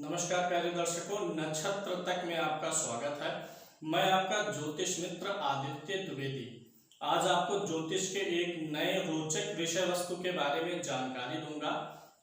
नमस्कार प्यारे दर्शकों, नक्षत्र तक में आपका स्वागत है। मैं आपका ज्योतिष मित्र आदित्य द्विवेदी आज आपको ज्योतिष के एक नए रोचक विषय वस्तु के बारे में जानकारी दूंगा।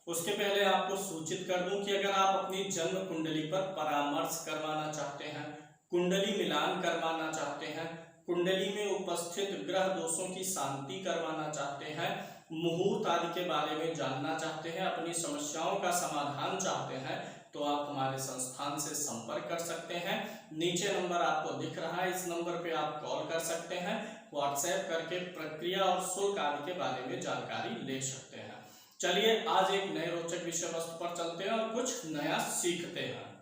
उसके पहले आपको सूचित कर दूं कि अगर आप अपनी जन्म कुंडली पर परामर्श करवाना चाहते हैं, कुंडली मिलान करवाना चाहते हैं, कुंडली में उपस्थित ग्रह दोषों की शांति करवाना चाहते हैं, मुहूर्त आदि के बारे में जानना चाहते हैं, अपनी समस्याओं का समाधान चाहते हैं, तो आप हमारे संस्थान से संपर्क कर सकते हैं। नीचे नंबर आपको दिख रहा है, इस नंबर पे आप कॉल कर सकते हैं, व्हाट्सएप करके प्रक्रिया और शुल्क आदि के बारे में जानकारी ले सकते हैं। चलिए आज एक नए रोचक विषय वस्तु पर चलते हैं और कुछ नया सीखते हैं।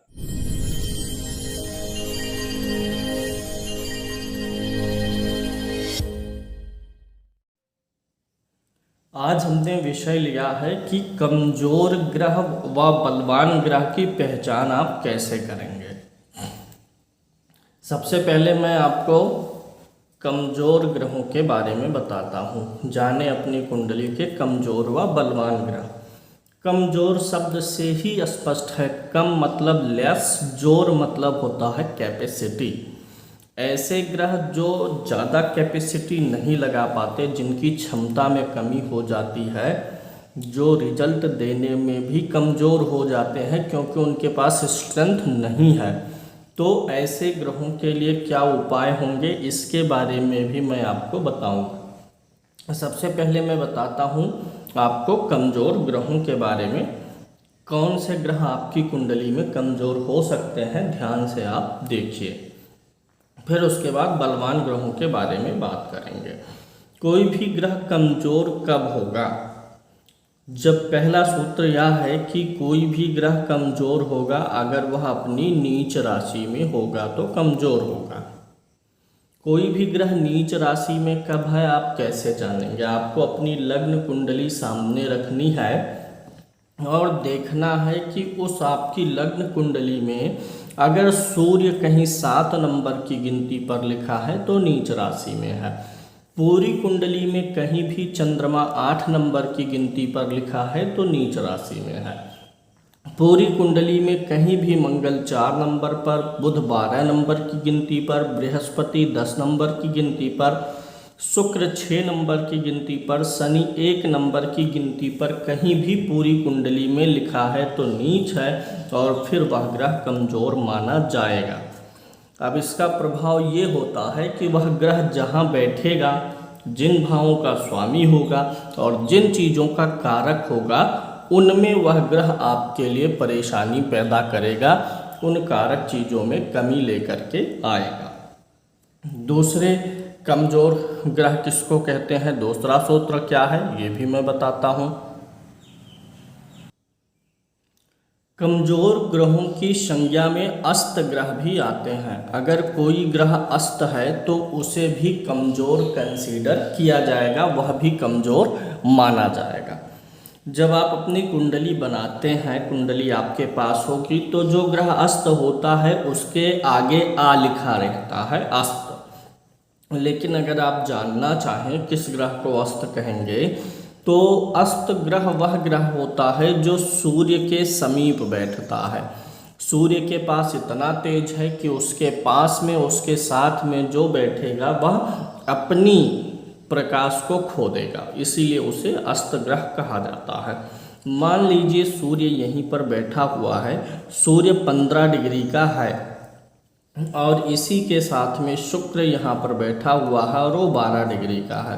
आज हमने विषय लिया है कि कमजोर ग्रह व बलवान ग्रह की पहचान आप कैसे करेंगे। सबसे पहले मैं आपको कमजोर ग्रहों के बारे में बताता हूँ। जाने अपनी कुंडली के कमजोर व बलवान ग्रह। कमजोर शब्द से ही स्पष्ट है, कम मतलब लेस, जोर मतलब होता है कैपेसिटी। ऐसे ग्रह जो ज़्यादा कैपेसिटी नहीं लगा पाते, जिनकी क्षमता में कमी हो जाती है, जो रिजल्ट देने में भी कमज़ोर हो जाते हैं क्योंकि उनके पास स्ट्रेंथ नहीं है, तो ऐसे ग्रहों के लिए क्या उपाय होंगे इसके बारे में भी मैं आपको बताऊंगा। सबसे पहले मैं बताता हूं आपको कमज़ोर ग्रहों के बारे में। कौन से ग्रह आपकी कुंडली में कमज़ोर हो सकते हैं, ध्यान से आप देखिए। फिर उसके बाद बलवान ग्रहों के बारे में बात करेंगे। कोई भी ग्रह कमजोर कब होगा? जब पहला सूत्र यह है कि कोई भी ग्रह कमजोर होगा अगर वह अपनी नीच राशि में होगा तो कमजोर होगा। कोई भी ग्रह नीच राशि में कब है आप कैसे जानेंगे? आपको अपनी लग्न कुंडली सामने रखनी है और देखना है कि उस आपकी लग्न कुंडली में अगर सूर्य कहीं 7 नंबर की गिनती पर लिखा है तो नीच राशि में है। पूरी कुंडली में कहीं भी चंद्रमा 8 नंबर की गिनती पर लिखा है तो नीच राशि में है। पूरी कुंडली में कहीं भी मंगल 4 नंबर पर, बुध 12 नंबर की गिनती पर, बृहस्पति 10 नंबर की गिनती पर, शुक्र 6 नंबर की गिनती पर, शनि 1 नंबर की गिनती पर कहीं भी पूरी कुंडली में लिखा है तो नीच है और फिर वह ग्रह कमजोर माना जाएगा। अब इसका प्रभाव ये होता है कि वह ग्रह जहाँ बैठेगा, जिन भावों का स्वामी होगा और जिन चीज़ों का कारक होगा, उनमें वह ग्रह आपके लिए परेशानी पैदा करेगा, उन कारक चीज़ों में कमी लेकर के आएगा। दूसरे कमजोर ग्रह किसको कहते हैं, दूसरा सूत्र क्या है ये भी मैं बताता हूं। कमजोर ग्रहों की संज्ञा में अस्त ग्रह भी आते हैं। अगर कोई ग्रह अस्त है तो उसे भी कमजोर कंसीडर किया जाएगा, वह भी कमजोर माना जाएगा। जब आप अपनी कुंडली बनाते हैं, कुंडली आपके पास होगी तो जो ग्रह अस्त होता है उसके आगे आ लिखा रहता है अस्त। लेकिन अगर आप जानना चाहें किस ग्रह को अस्त कहेंगे, तो अस्त ग्रह वह ग्रह होता है जो सूर्य के समीप बैठता है। सूर्य के पास इतना तेज है कि उसके पास में, उसके साथ में जो बैठेगा वह अपनी प्रकाश को खो देगा, इसीलिए उसे अस्त ग्रह कहा जाता है। मान लीजिए सूर्य यहीं पर बैठा हुआ है, सूर्य 15 डिग्री का है और इसी के साथ में शुक्र यहाँ पर बैठा हुआ है और वो 12 डिग्री का है,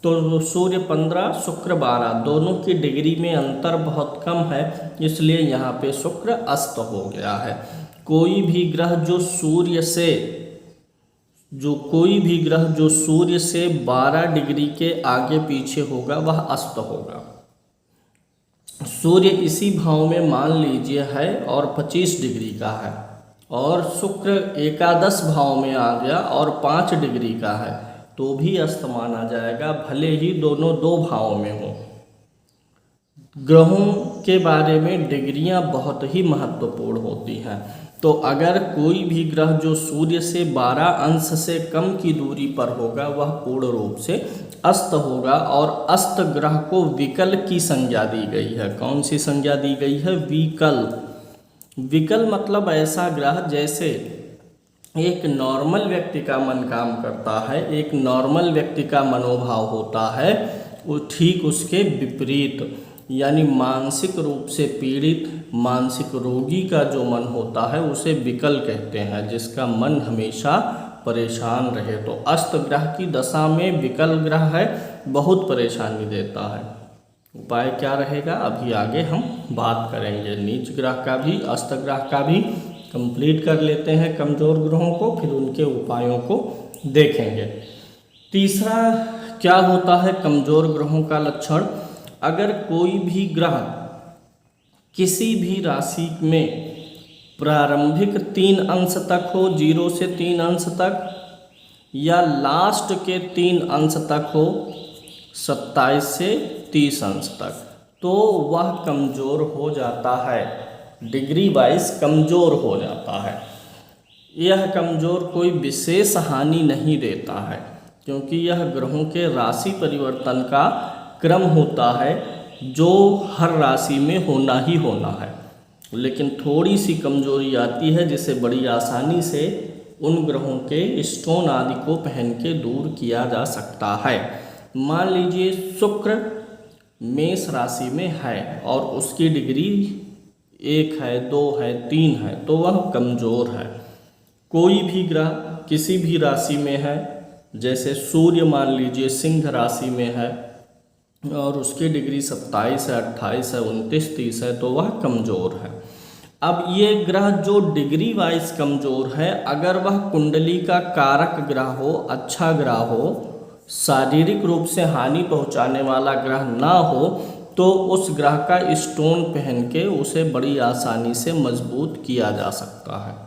तो सूर्य 15 शुक्र 12 दोनों की डिग्री में अंतर बहुत कम है, इसलिए यहाँ पे शुक्र अस्त हो गया है। कोई भी ग्रह जो सूर्य से 12 डिग्री के आगे पीछे होगा वह अस्त होगा। सूर्य इसी भाव में मान लीजिए है और 25 डिग्री का है और शुक्र एकादश भाव में आ गया और 5 डिग्री का है, तो भी अस्त माना जाएगा, भले ही दोनों 2 भाव में हो। ग्रहों के बारे में डिग्रियां बहुत ही महत्वपूर्ण होती हैं। तो अगर कोई भी ग्रह जो सूर्य से 12 अंश से कम की दूरी पर होगा वह पूर्ण रूप से अस्त होगा। और अस्त ग्रह को विकल की संज्ञा दी गई है। कौन सी संज्ञा दी गई है? विकल। विकल मतलब ऐसा ग्रह जैसे एक नॉर्मल व्यक्ति का मन काम करता है, एक नॉर्मल व्यक्ति का मनोभाव होता है, वो ठीक उसके विपरीत यानी मानसिक रूप से पीड़ित, मानसिक रोगी का जो मन होता है उसे विकल कहते हैं, जिसका मन हमेशा परेशान रहे। तो अस्त ग्रह की दशा में विकल ग्रह है, बहुत परेशानी देता है। उपाय क्या रहेगा अभी आगे हम बात करेंगे। नीच ग्रह का भी अस्त ग्रह का भी कंप्लीट कर लेते हैं कमजोर ग्रहों को, फिर उनके उपायों को देखेंगे। तीसरा क्या होता है कमजोर ग्रहों का लक्षण? अगर कोई भी ग्रह किसी भी राशि में प्रारंभिक 3 अंश तक हो, 0 से 3 अंश तक, या लास्ट के 3 अंश तक हो, 27 से 30 अंश तक, तो वह कमज़ोर हो जाता है, डिग्री वाइज कमज़ोर हो जाता है। यह कमज़ोर कोई विशेष हानि नहीं देता है, क्योंकि यह ग्रहों के राशि परिवर्तन का क्रम होता है जो हर राशि में होना ही होना है। लेकिन थोड़ी सी कमजोरी आती है जिसे बड़ी आसानी से उन ग्रहों के स्टोन आदि को पहन के दूर किया जा सकता है। मान लीजिए शुक्र मेष राशि में है और उसकी डिग्री 1 है, 2 है, 3 है, तो वह कमज़ोर है। कोई भी ग्रह किसी भी राशि में है, जैसे सूर्य मान लीजिए सिंह राशि में है और उसकी डिग्री 27 है, 28 है, 29, 30 है, तो वह कमज़ोर है। अब ये ग्रह जो डिग्री वाइज कमज़ोर है, अगर वह कुंडली का कारक ग्रह हो, अच्छा ग्रह हो, शारीरिक रूप से हानि पहुंचाने वाला ग्रह ना हो, तो उस ग्रह का स्टोन पहन के उसे बड़ी आसानी से मजबूत किया जा सकता है।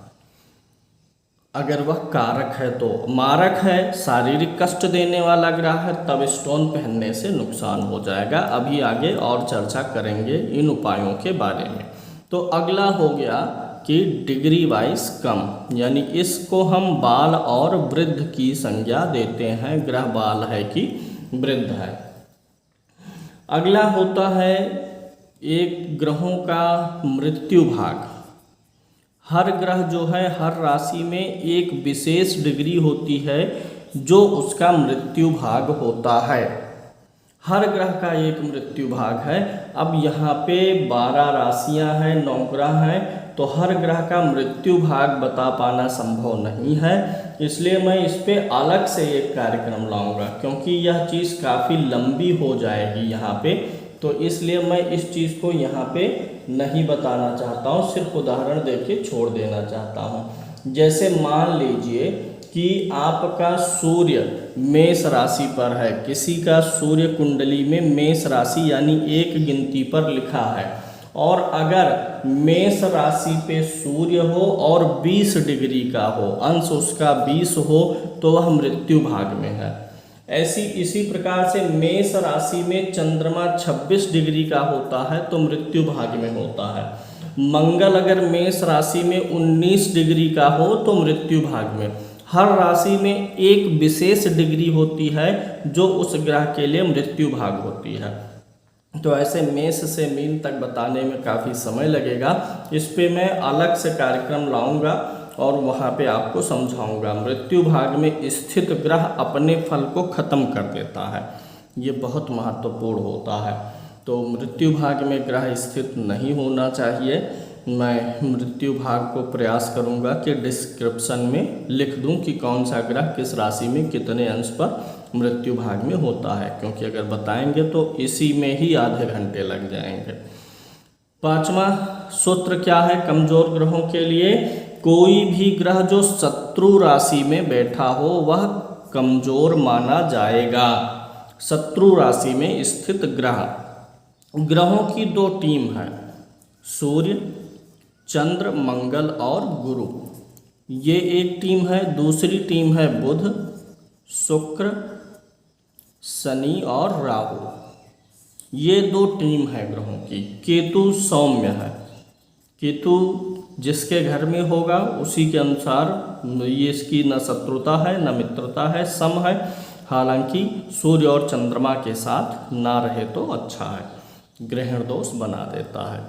अगर वह कारक है तो मारक है, शारीरिक कष्ट देने वाला ग्रह है, तब स्टोन पहनने से नुकसान हो जाएगा। अभी आगे और चर्चा करेंगे इन उपायों के बारे में। तो अगला हो गया कि डिग्री वाइज कम, यानी इसको हम बाल और वृद्ध की संज्ञा देते हैं, ग्रह बाल है कि वृद्ध है। अगला होता है एक ग्रहों का मृत्यु भाग। हर ग्रह जो है हर राशि में एक विशेष डिग्री होती है जो उसका मृत्यु भाग होता है। हर ग्रह का एक मृत्यु भाग है। अब यहाँ पे 12 राशियाँ हैं, 9 ग्रह हैं, तो हर ग्रह का मृत्यु भाग बता पाना संभव नहीं है, इसलिए मैं इस पे अलग से एक कार्यक्रम लाऊंगा, क्योंकि यह चीज़ काफ़ी लंबी हो जाएगी यहाँ पे, तो इसलिए मैं इस चीज़ को यहाँ पे नहीं बताना चाहता हूँ, सिर्फ उदाहरण देके छोड़ देना चाहता हूँ। जैसे मान लीजिए कि आपका सूर्य मेष राशि पर है, किसी का सूर्य कुंडली में मेष राशि यानी 1 गिनती पर लिखा है, और अगर मेष राशि पे सूर्य हो और 20 डिग्री का हो, अंश उसका 20 हो, तो वह मृत्यु भाग में है। इसी प्रकार से मेष राशि में चंद्रमा 26 डिग्री का होता है तो मृत्यु भाग में होता है। मंगल अगर मेष राशि में 19 डिग्री का हो तो मृत्यु भाग में। हर राशि में एक विशेष डिग्री होती है जो उस ग्रह के लिए मृत्यु भाग होती है। तो ऐसे मेष से मीन तक बताने में काफ़ी समय लगेगा, इस पे मैं अलग से कार्यक्रम लाऊंगा और वहाँ पे आपको समझाऊंगा। मृत्यु भाग में स्थित ग्रह अपने फल को खत्म कर देता है, ये बहुत महत्वपूर्ण होता है। तो मृत्यु भाग में ग्रह स्थित नहीं होना चाहिए। मैं मृत्यु भाग को प्रयास करूंगा कि डिस्क्रिप्शन में लिख दूं कि कौन सा ग्रह किस राशि में कितने अंश पर मृत्यु भाग में होता है, क्योंकि अगर बताएंगे तो इसी में ही आधे घंटे लग जाएंगे। 5वां सूत्र क्या है कमजोर ग्रहों के लिए? कोई भी ग्रह जो शत्रु राशि में बैठा हो वह कमजोर माना जाएगा। शत्रु राशि में स्थित ग्रहों की 2 टीम है, सूर्य, चंद्र, मंगल और गुरु, ये एक टीम है। दूसरी टीम है बुध, शुक्र, शनि और राहु, ये 2 टीम है ग्रहों की। केतु सौम्य है, केतु जिसके घर में होगा उसी के अनुसार ये इसकी न शत्रुता है न मित्रता है, सम है। हालांकि सूर्य और चंद्रमा के साथ ना रहे तो अच्छा है, ग्रहण दोष बना देता है।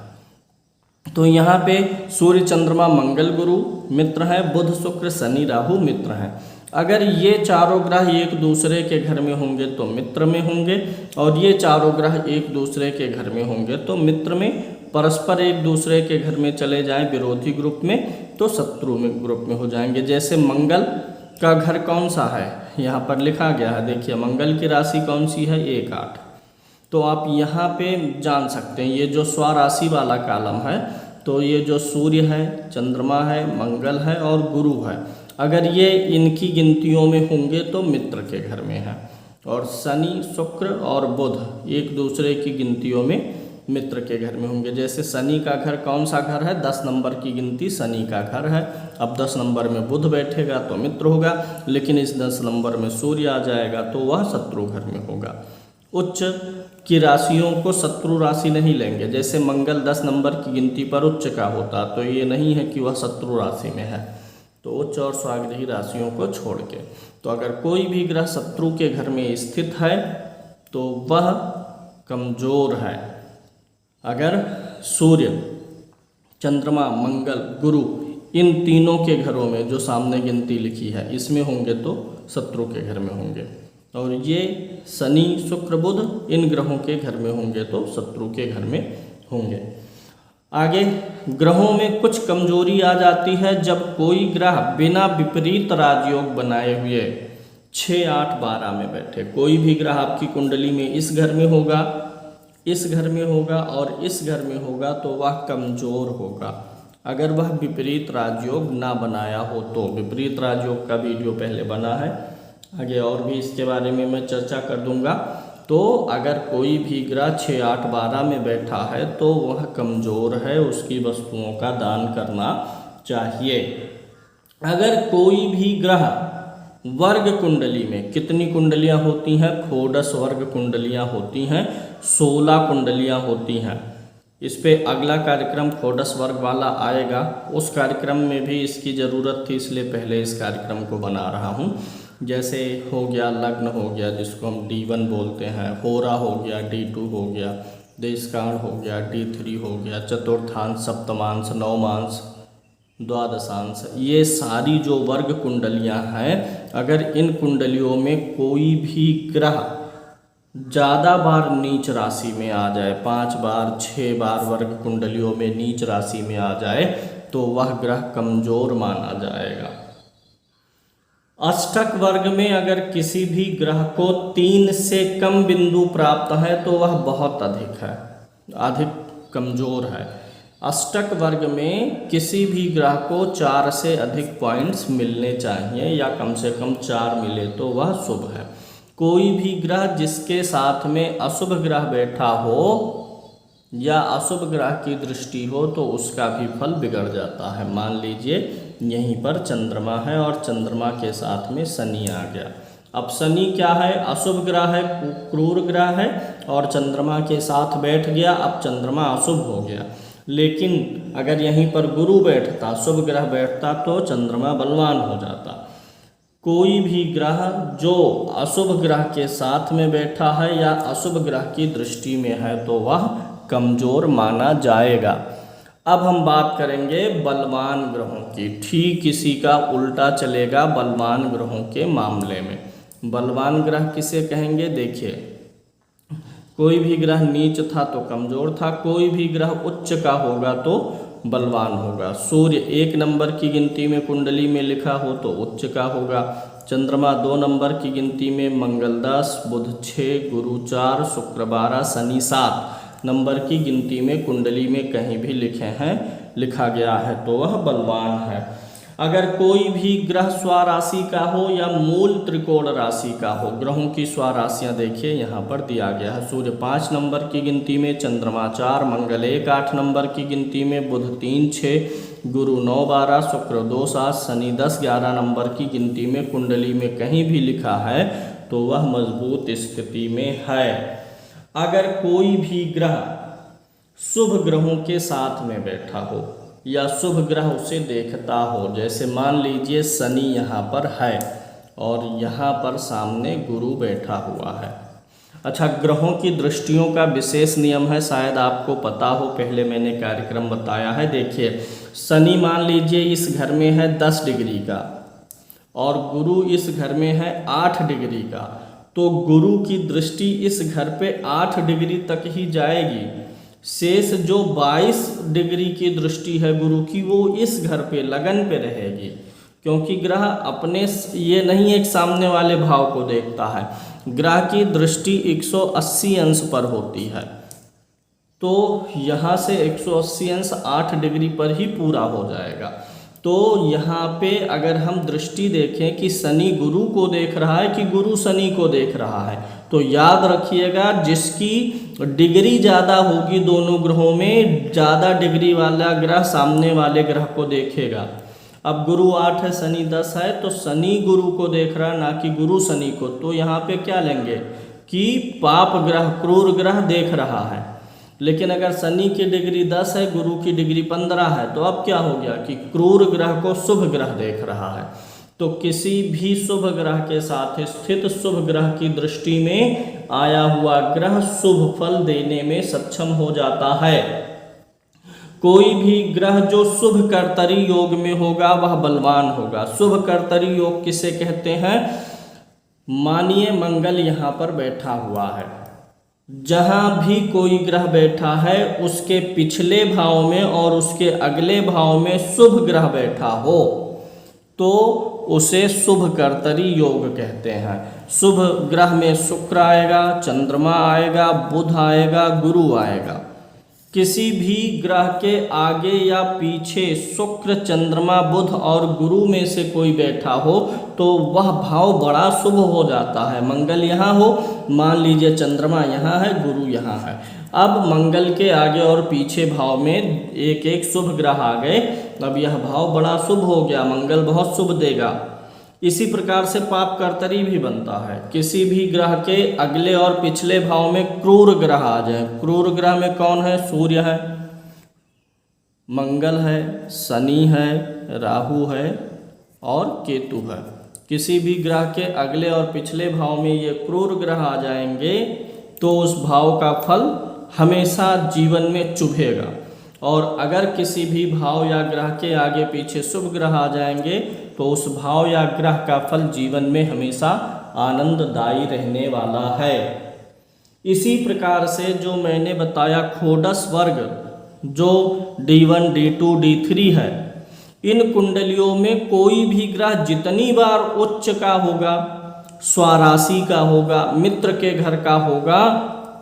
तो यहाँ पे सूर्य चंद्रमा मंगल गुरु मित्र हैं, बुध शुक्र शनि राहु मित्र हैं। अगर ये चारों ग्रह एक दूसरे के घर में होंगे तो मित्र में होंगे, और ये चारों ग्रह एक दूसरे के घर में होंगे तो मित्र में। परस्पर एक दूसरे के घर में चले जाएं विरोधी ग्रुप में तो शत्रु में ग्रुप में हो जाएंगे। जैसे मंगल का घर कौन सा है, यहाँ पर लिखा गया है, देखिए मंगल की राशि कौन सी है, 1-8। तो आप यहाँ पे जान सकते हैं, ये जो स्वराशि वाला कॉलम है, तो ये जो सूर्य है, चंद्रमा है, मंगल है और गुरु है, अगर ये इनकी गिनतियों में होंगे तो मित्र के घर में है। और शनि शुक्र और बुध एक दूसरे की गिनतियों में मित्र के घर में होंगे। जैसे शनि का घर कौन सा घर है, 10 नंबर की गिनती शनि का घर है। अब 10 नंबर में बुध बैठेगा तो मित्र होगा, लेकिन इस 10 नंबर में सूर्य आ जाएगा तो वह शत्रु घर में होगा। उच्च की राशियों को शत्रु राशि नहीं लेंगे। जैसे मंगल 10 नंबर की गिनती पर उच्च का होता तो ये नहीं है कि वह शत्रु राशि में है, तो उच्च और स्वाग्रही राशियों को छोड़ के। तो अगर कोई भी ग्रह शत्रु के घर में स्थित है तो वह कमजोर है। अगर सूर्य चंद्रमा मंगल गुरु इन तीनों के घरों में जो सामने गिनती लिखी है इसमें होंगे तो शत्रु के घर में होंगे, और ये शनि शुक्र बुध इन ग्रहों के घर में होंगे तो शत्रु के घर में होंगे। आगे ग्रहों में कुछ कमजोरी आ जाती है जब कोई ग्रह बिना विपरीत राजयोग बनाए हुए 6, 8, 12 में बैठे। कोई भी ग्रह आपकी कुंडली में इस घर में होगा, इस घर में होगा और इस घर में होगा तो वह कमजोर होगा। अगर वह विपरीत राजयोग ना बनाया हो तो। विपरीत राजयोग का वीडियो पहले बना है, आगे और भी इसके बारे में मैं चर्चा कर दूंगा। तो अगर कोई भी ग्रह 6, 8, 12 में बैठा है तो वह कमज़ोर है, उसकी वस्तुओं का दान करना चाहिए। अगर कोई भी ग्रह वर्ग कुंडली में, कितनी कुंडलियां होती हैं, षोडश वर्ग कुंडलियां होती हैं, 16 कुंडलियां होती हैं। इस पे अगला कार्यक्रम षोडश वर्ग वाला आएगा, उस कार्यक्रम में भी इसकी ज़रूरत थी, इसलिए पहले इस कार्यक्रम को बना रहा हूँ। जैसे हो गया लग्न हो गया जिसको हम D1 बोलते हैं, होरा हो गया, D2 हो गया, देशकांड हो गया, D3 हो गया, चतुर्थांश, सप्तमांश, नवमांश, द्वादशांश, ये सारी जो वर्ग कुंडलियां हैं, अगर इन कुंडलियों में कोई भी ग्रह ज़्यादा बार नीच राशि में आ जाए, 5 बार 6 बार वर्ग कुंडलियों में नीच राशि में आ जाए तो वह ग्रह कमज़ोर माना जाएगा। अष्टक वर्ग में अगर किसी भी ग्रह को 3 से कम बिंदु प्राप्त है तो वह बहुत अधिक है, अधिक कमज़ोर है। अष्टक वर्ग में किसी भी ग्रह को 4 से अधिक पॉइंट्स मिलने चाहिए या कम से कम 4 मिले तो वह शुभ है। कोई भी ग्रह जिसके साथ में अशुभ ग्रह बैठा हो या अशुभ ग्रह की दृष्टि हो तो उसका भी फल बिगड़ जाता है। मान लीजिए यहीं पर चंद्रमा है और चंद्रमा के साथ में शनि आ गया। अब शनि क्या है, अशुभ ग्रह है, क्रूर ग्रह है, और चंद्रमा के साथ बैठ गया, अब चंद्रमा अशुभ हो गया। लेकिन अगर यहीं पर गुरु बैठता, शुभ ग्रह बैठता तो चंद्रमा बलवान हो जाता। कोई भी ग्रह जो अशुभ ग्रह के साथ में बैठा है या अशुभ ग्रह की दृष्टि में है तो वह कमज़ोर माना जाएगा। अब हम बात करेंगे बलवान ग्रहों की। ठीक इसी का उल्टा चलेगा बलवान ग्रहों के मामले में। बलवान ग्रह किसे कहेंगे, देखिए कोई भी ग्रह नीच था तो कमज़ोर था, कोई भी ग्रह उच्च का होगा तो बलवान होगा। सूर्य 1 नंबर की गिनती में कुंडली में लिखा हो तो उच्च का होगा। चंद्रमा 2 नंबर की गिनती में, मंगल 10, बुध 6, गुरु 4, शुक्र 12, शनि 7 नंबर की गिनती में कुंडली में कहीं भी लिखा गया है तो वह बलवान है। अगर कोई भी ग्रह स्वराशि का हो या मूल त्रिकोण राशि का हो, ग्रहों की स्वराशियाँ देखिए यहाँ पर दिया गया है। सूर्य 5 नंबर की गिनती में, चंद्रमा 4, मंगल 1, 8 नंबर की गिनती में, बुध 3, 6, गुरु 9, 12, शुक्र 2, 7, शनि 10, 11 नंबर की गिनती में कुंडली में कहीं भी लिखा है तो वह मजबूत स्थिति में है। अगर कोई भी ग्रह शुभ ग्रहों के साथ में बैठा हो या शुभ ग्रह उसे देखता हो, जैसे मान लीजिए शनि यहाँ पर है और यहाँ पर सामने गुरु बैठा हुआ है, अच्छा, ग्रहों की दृष्टियों का विशेष नियम है, शायद आपको पता हो, पहले मैंने कार्यक्रम बताया है। देखिए, शनि मान लीजिए इस घर में है 10 डिग्री का और गुरु इस घर में है 8 डिग्री का, तो गुरु की दृष्टि इस घर पे 8 डिग्री तक ही जाएगी। शेष जो 22 डिग्री की दृष्टि है गुरु की, वो इस घर पे लगन पे रहेगी, क्योंकि ग्रह अपने ये नहीं एक सामने वाले भाव को देखता है। ग्रह की दृष्टि 180 अंश पर होती है, तो यहाँ से 180 अंश 8 डिग्री पर ही पूरा हो जाएगा। तो यहाँ पे अगर हम दृष्टि देखें कि शनि गुरु को देख रहा है कि गुरु शनि को देख रहा है, तो याद रखिएगा जिसकी डिग्री ज़्यादा होगी दोनों ग्रहों में, ज़्यादा डिग्री वाला ग्रह सामने वाले ग्रह को देखेगा। अब गुरु 8 है, शनि 10 है, तो शनि गुरु को देख रहा है, ना कि गुरु शनि को। तो यहाँ पे क्या लेंगे कि पाप ग्रह, क्रूर ग्रह देख रहा है। लेकिन अगर शनि की डिग्री 10 है, गुरु की डिग्री 15 है, तो अब क्या हो गया कि क्रूर ग्रह को शुभ ग्रह देख रहा है। तो किसी भी शुभ ग्रह के साथ स्थित शुभ ग्रह की दृष्टि में आया हुआ ग्रह शुभ फल देने में सक्षम हो जाता है। कोई भी ग्रह जो शुभ कर्तरी योग में होगा वह बलवान होगा। शुभ कर्तरी योग किसे कहते हैं? मानिए मंगल यहाँ पर बैठा हुआ है, जहाँ भी कोई ग्रह बैठा है उसके पिछले भाव में और उसके अगले भाव में शुभ ग्रह बैठा हो तो उसे शुभ कर्तरी योग कहते हैं। शुभ ग्रह में शुक्र आएगा, चंद्रमा आएगा, बुध आएगा, गुरु आएगा। किसी भी ग्रह के आगे या पीछे शुक्र, चंद्रमा, बुध और गुरु में से कोई बैठा हो तो वह भाव बड़ा शुभ हो जाता है। मंगल यहाँ हो, मान लीजिए चंद्रमा यहाँ है, गुरु यहाँ है, अब मंगल के आगे और पीछे भाव में एक एक शुभ ग्रह आ गए, अब यह भाव बड़ा शुभ हो गया, मंगल बहुत शुभ देगा। इसी प्रकार से पाप कर्तरी भी बनता है। किसी भी ग्रह के अगले और पिछले भाव में क्रूर ग्रह आ जाए। क्रूर ग्रह में कौन है? सूर्य है, मंगल है, शनि है, राहु है और केतु है। किसी भी ग्रह के अगले और पिछले भाव में ये क्रूर ग्रह आ जाएंगे तो उस भाव का फल हमेशा जीवन में चुभेगा। और अगर किसी भी भाव या ग्रह के आगे पीछे शुभ ग्रह आ जाएंगे तो उस भाव या ग्रह का फल जीवन में हमेशा आनंददायी रहने वाला है। इसी प्रकार से जो मैंने बताया खोडस वर्ग जो D1, D2, D3 है, इन कुंडलियों में कोई भी ग्रह जितनी बार उच्च का होगा, स्वराशि का होगा, मित्र के घर का होगा,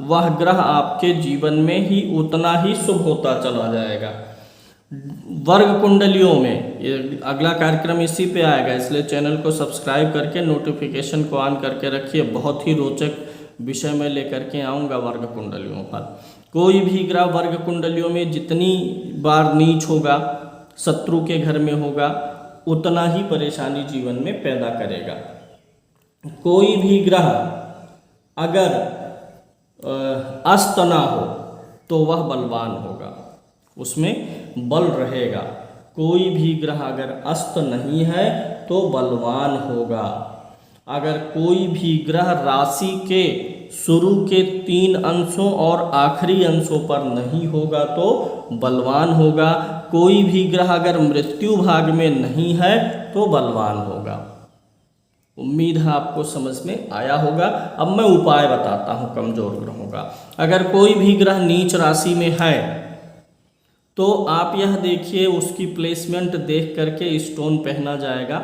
वह ग्रह आपके जीवन में ही उतना ही शुभ होता चला जाएगा। वर्ग कुंडलियों में ये अगला कार्यक्रम इसी पे आएगा, इसलिए चैनल को सब्सक्राइब करके नोटिफिकेशन को ऑन करके रखिए। बहुत ही रोचक विषय में लेकर के आऊँगा वर्ग कुंडलियों पर। कोई भी ग्रह वर्ग कुंडलियों में जितनी बार नीच होगा, शत्रु के घर में होगा, उतना ही परेशानी जीवन में पैदा करेगा। कोई भी ग्रह अगर अस्त ना हो तो वह बलवान होगा, उसमें बल रहेगा। कोई भी ग्रह अगर अस्त नहीं है तो बलवान होगा। अगर कोई भी ग्रह राशि के शुरू के 3 अंशों और आखिरी अंशों पर नहीं होगा तो बलवान होगा। कोई भी ग्रह अगर मृत्यु भाग में नहीं है तो बलवान होगा। उम्मीद है आपको समझ में आया होगा। अब मैं उपाय बताता हूँ कमजोर ग्रहों का। अगर कोई भी ग्रह नीच राशि में है तो आप यह देखिए, उसकी प्लेसमेंट देख करके स्टोन पहना जाएगा।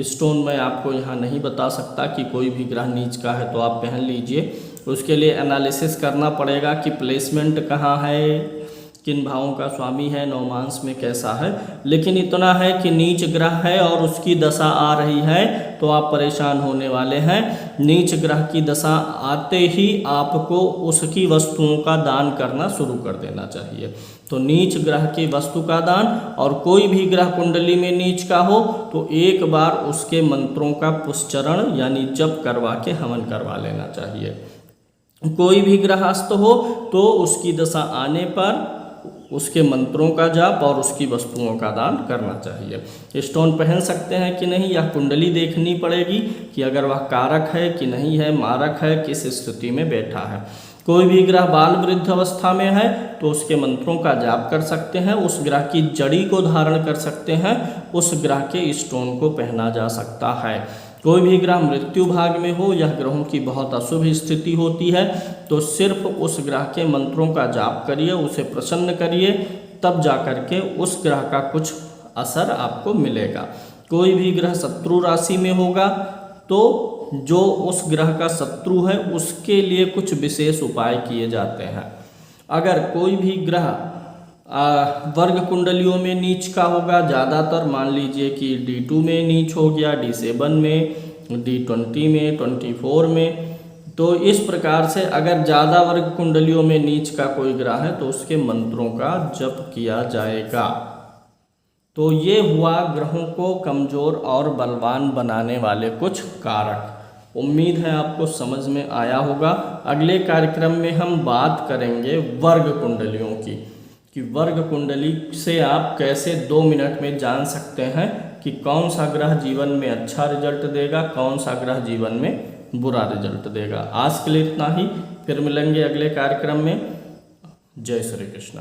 स्टोन मैं आपको यहाँ नहीं बता सकता कि कोई भी ग्रह नीच का है तो आप पहन लीजिए। उसके लिए एनालिसिस करना पड़ेगा कि प्लेसमेंट कहाँ है, किन भावों का स्वामी है, नवमांश में कैसा है। लेकिन इतना है कि नीच ग्रह है और उसकी दशा आ रही है तो आप परेशान होने वाले हैं। नीच ग्रह की दशा आते ही आपको उसकी वस्तुओं का दान करना शुरू कर देना चाहिए। तो नीच ग्रह की वस्तु का दान, और कोई भी ग्रह कुंडली में नीच का हो तो एक बार उसके मंत्रों का पुष्चरण यानी जप करवा के हवन करवा लेना चाहिए। कोई भी ग्रह अस्त हो तो उसकी दशा आने पर उसके मंत्रों का जाप और उसकी वस्तुओं का दान करना चाहिए। स्टोन पहन सकते हैं कि नहीं, यह कुंडली देखनी पड़ेगी कि अगर वह कारक है कि नहीं है, मारक है, किस स्थिति में बैठा है। कोई भी ग्रह बाल वृद्ध अवस्था में है तो उसके मंत्रों का जाप कर सकते हैं, उस ग्रह की जड़ी को धारण कर सकते हैं, उस ग्रह के स्टोन को पहना जा सकता है। कोई भी ग्रह मृत्यु भाग में हो, यह ग्रहों की बहुत अशुभ स्थिति होती है, तो सिर्फ उस ग्रह के मंत्रों का जाप करिए, उसे प्रसन्न करिए, तब जाकर के उस ग्रह का कुछ असर आपको मिलेगा। कोई भी ग्रह शत्रु राशि में होगा तो जो उस ग्रह का शत्रु है उसके लिए कुछ विशेष उपाय किए जाते हैं। अगर कोई भी ग्रह वर्ग कुंडलियों में नीच का होगा, ज़्यादातर मान लीजिए कि D2 में नीच हो गया, D7 में, D20 में, 24 में, तो इस प्रकार से अगर ज़्यादा वर्ग कुंडलियों में नीच का कोई ग्रह है तो उसके मंत्रों का जप किया जाएगा। तो ये हुआ ग्रहों को कमज़ोर और बलवान बनाने वाले कुछ कारक। उम्मीद है आपको समझ में आया होगा। अगले कार्यक्रम में हम बात करेंगे वर्ग कुंडलियों की, कि वर्ग कुंडली से आप कैसे 2 मिनट में जान सकते हैं कि कौन सा ग्रह जीवन में अच्छा रिजल्ट देगा, कौन सा ग्रह जीवन में बुरा रिजल्ट देगा। आज के लिए इतना ही, फिर मिलेंगे अगले कार्यक्रम में। जय श्री कृष्ण।